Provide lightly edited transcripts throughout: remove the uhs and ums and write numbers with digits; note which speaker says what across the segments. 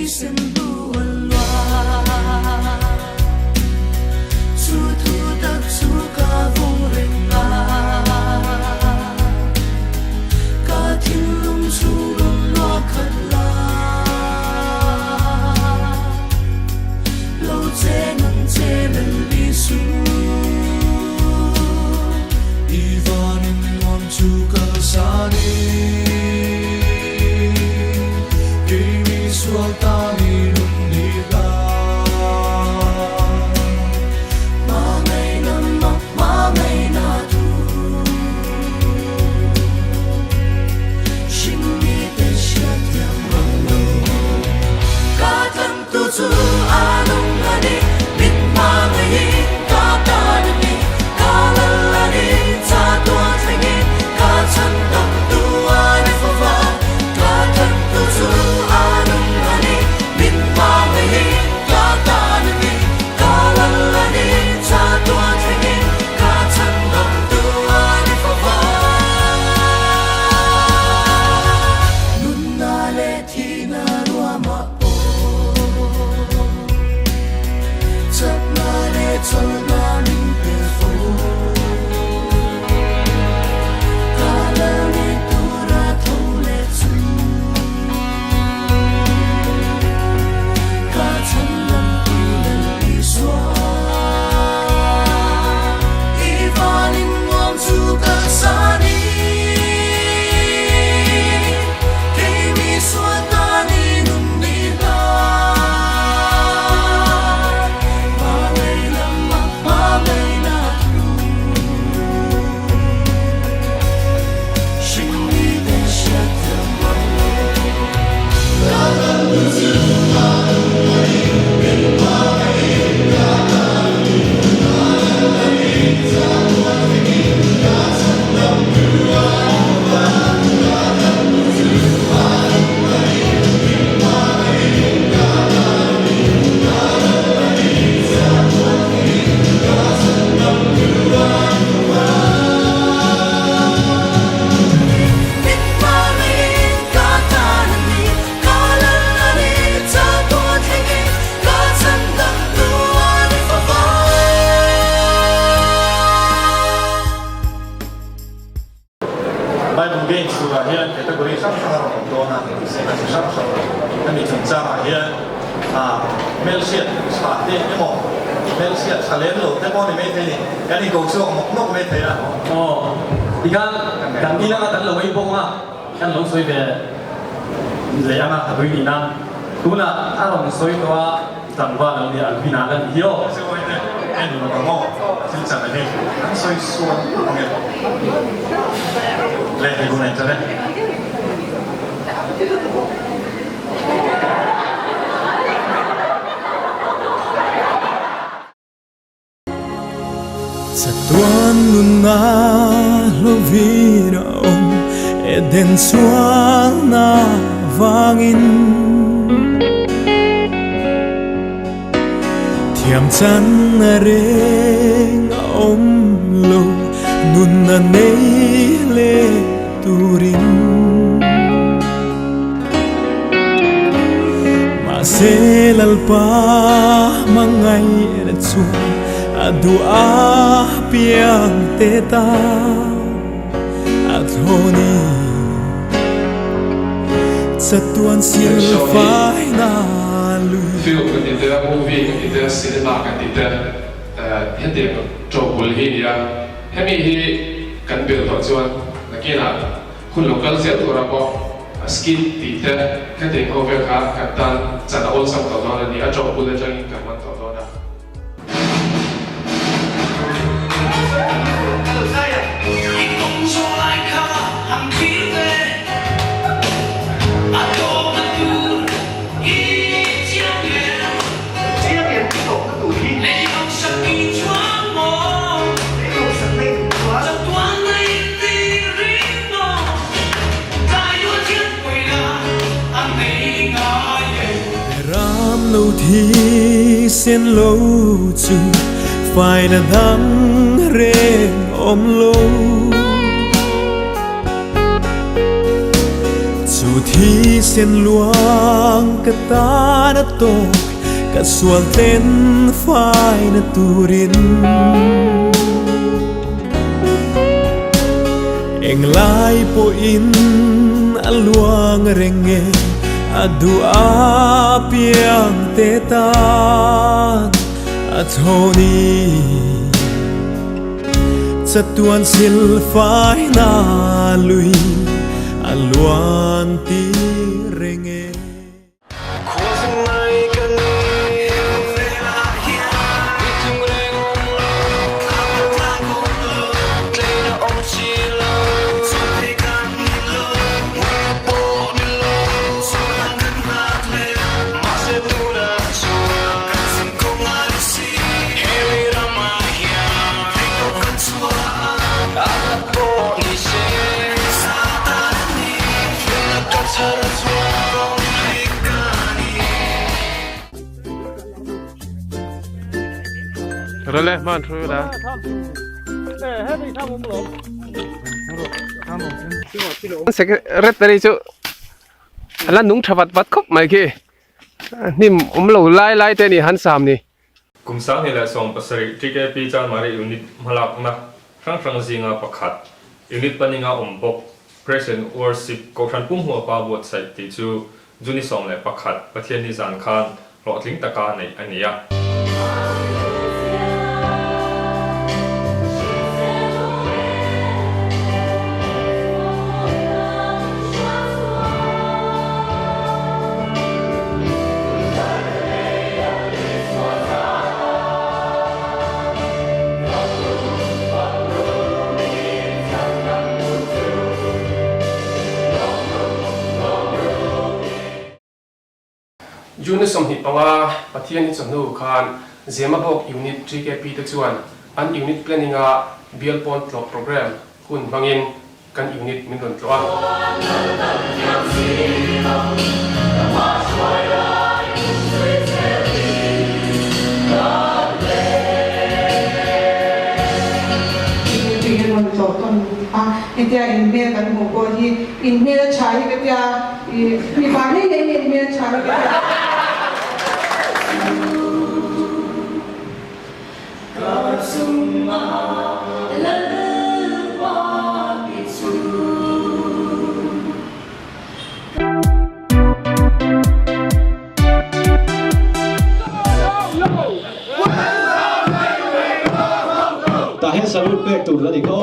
Speaker 1: 生不紊乱，处处得出个风人啊，个天龙出龙落克拉，路这能这能理数，一发能望出个啥呢？Suatani nunita mamay na tu Shimi te shatya mano Katang tutu anong ngani Mit mangayi katanani Kalalani tatwa tangi Katandang tuwani fava Katang tutu
Speaker 2: Sa tuan luna lovina om Eden suang na vangin Thiam chan na reng om lo Nun na nei le turin Ma se lalpa mangay na chung Adua piang teta at honi sa tuan silfay na lui.
Speaker 3: Film kan ita movie kan ita cinema kan ita hindi job bulhi niya. Hemi hi kan bil to chuan nakina kun local set ura ko skit tita kan te cover ka katan chana all sam to na ni a job bul jang kan man to na.
Speaker 2: Lâu thì sen lâu chu phải là đắng rên ôm lâu chu ที่เส้นหลวงกะตาณโตกะสวลเต้นฝ่ายณตูรินเอ็งลายโปอินอัลวงเรงเงอดูอาเปียงเตตานอโทนีจะตวนสิลฝ่ายนาลุยอัลวันตีเรงเง
Speaker 3: Rale man tror det. Red dari chu. Ala nung thavat vat khop mai ki. Nim lo lai te ni han sam ni.
Speaker 4: Kum sang ni la song pasari TKP chan mari unit malak na sang zinga pakhat. Unit paninga ombok present worship ko than pum huwa pa bot sai ti chu juni song le pakhat pathian ni zan khan lo tling taka nei ania.
Speaker 3: ยูนิสมหิตปังว่าประเทศนี้สนุกขันเจมาบอกยูนิตที่แกปีตะชวนอันยูนิตเพลนิงาเบียลปอนต์หลอกโปรแกรมคุณบางยินกันยูนิตมินดนตัว
Speaker 5: India India kan moko hi India chai ke tia ni bani ne India chai ke tia
Speaker 6: Tahan salut back to Radiko.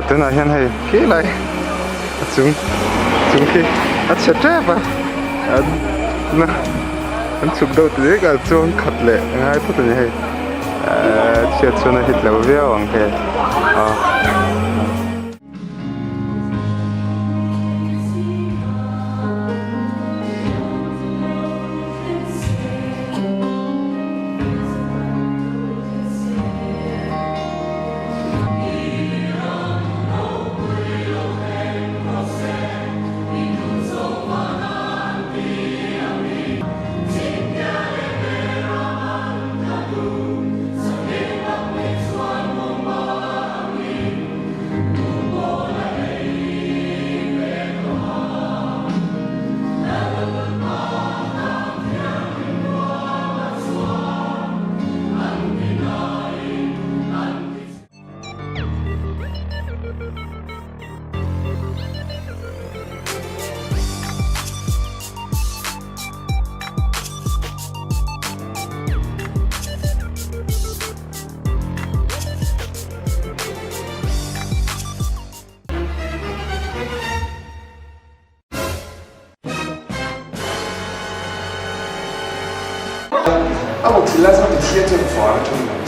Speaker 7: Tên là hiện hay kỹ lại chúng khi chết chết à na an chuk do te ka chuan khat le ngai phu te he chia chuna hit lo ve ang he
Speaker 3: 我提了上比贴正法了，真的。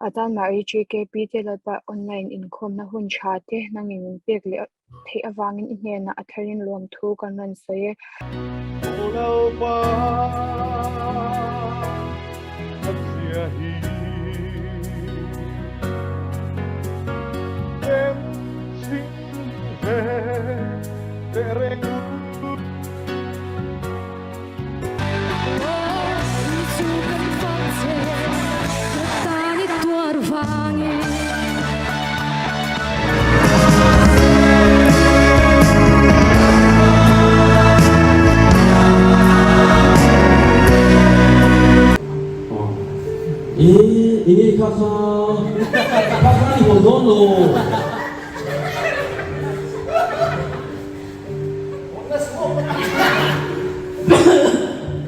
Speaker 8: Atan mari GKP te lapa online income na hun cha te nangin pek le thei awangin inhe na atharin lom thu kan ran saye
Speaker 6: ini kakak ni hodon lo.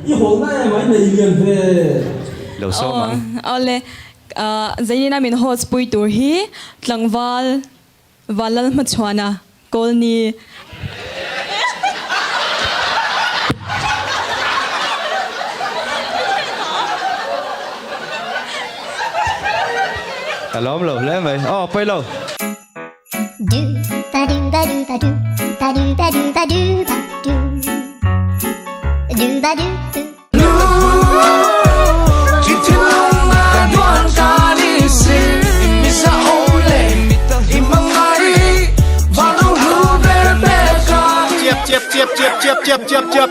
Speaker 6: Ini hodon ya mai na ilian fe.
Speaker 9: Lo so mang. Ole zaina min hot spui tur hi tlangwal walal machwana kolni
Speaker 7: Lom lo lên vậy quay lo
Speaker 10: Do ba do ba do ba do ba do ba do ba do ba do ba do.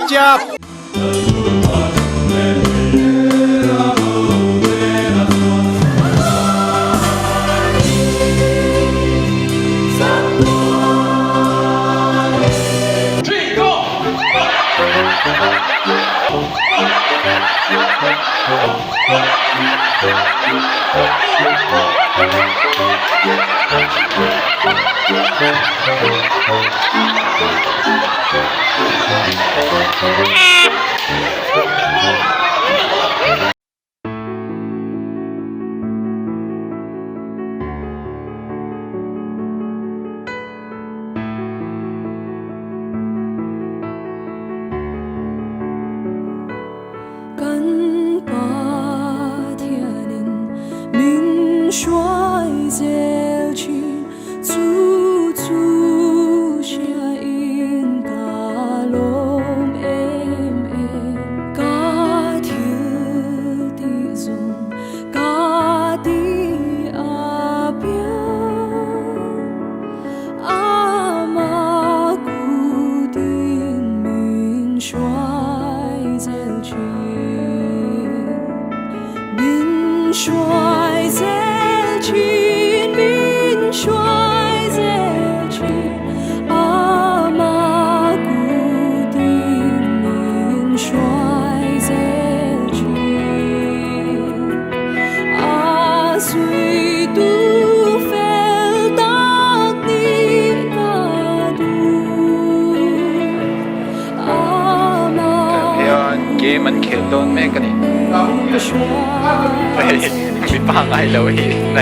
Speaker 7: Chep
Speaker 3: Thank you.
Speaker 11: 干巴天人明衰zel去，处处下因嘎隆嘎条的中嘎的阿边阿玛古的明衰zel去。民衰zel去，民衰zel去，阿玛古的民衰zel去，阿水都fel tak ni kadu， 阿玛。
Speaker 7: game มันเขียนโดนแม่กันนี่มีปังไอ้เลยใน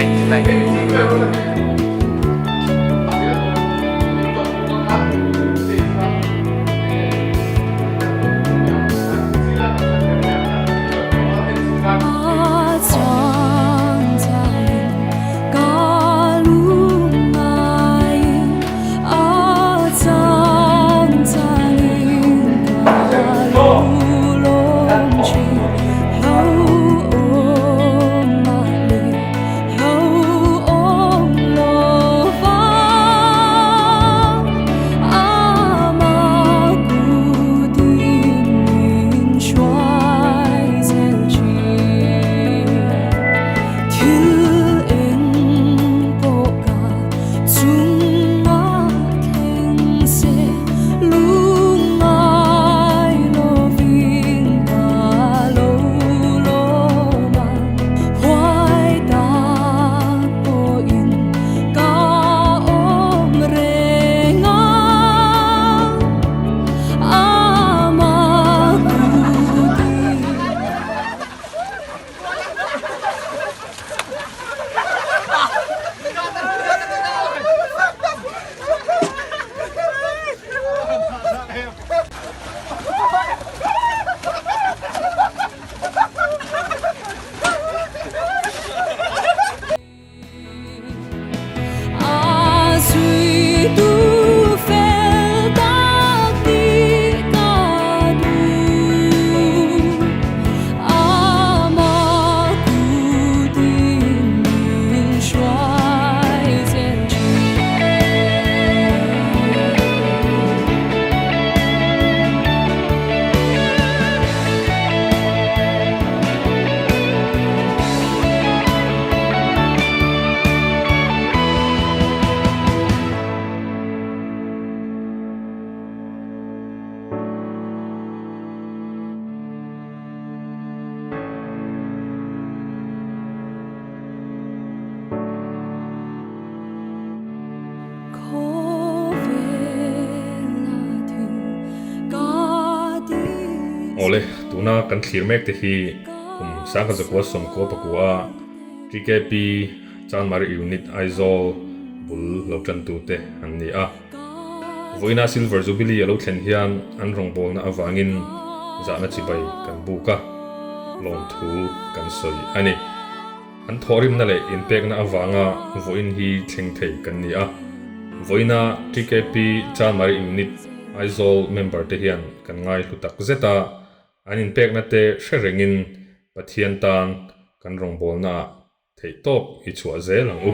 Speaker 4: โอเลตูน่ากันขีร์เมกที่ฮีสังกัดจากวัดสมโกปกัวจีเคปีจานมาริยูนิตไอโซบุลเราจันตูเตอันนี้วอยนาซิลเวอร์จูบิลีเราเช่นเฮียนอันรองบอลน่าอวางินจานาจิบายกันบุกะลงทูกันสวยอันนี้อันทอริมนั่นแหละอินเปกน่าอวางะวอยนฮีเชิงเทกันนี้วอยนาจีเคปีจานมาริยูนิตไอโซเมมเบอร์เทียนกันง่ายลุตักเซตาอันอินเปกนั่นเตะเชริงินปัทเทียนตานกันรองบอลน่าเทตบอิชัวเซลังอุ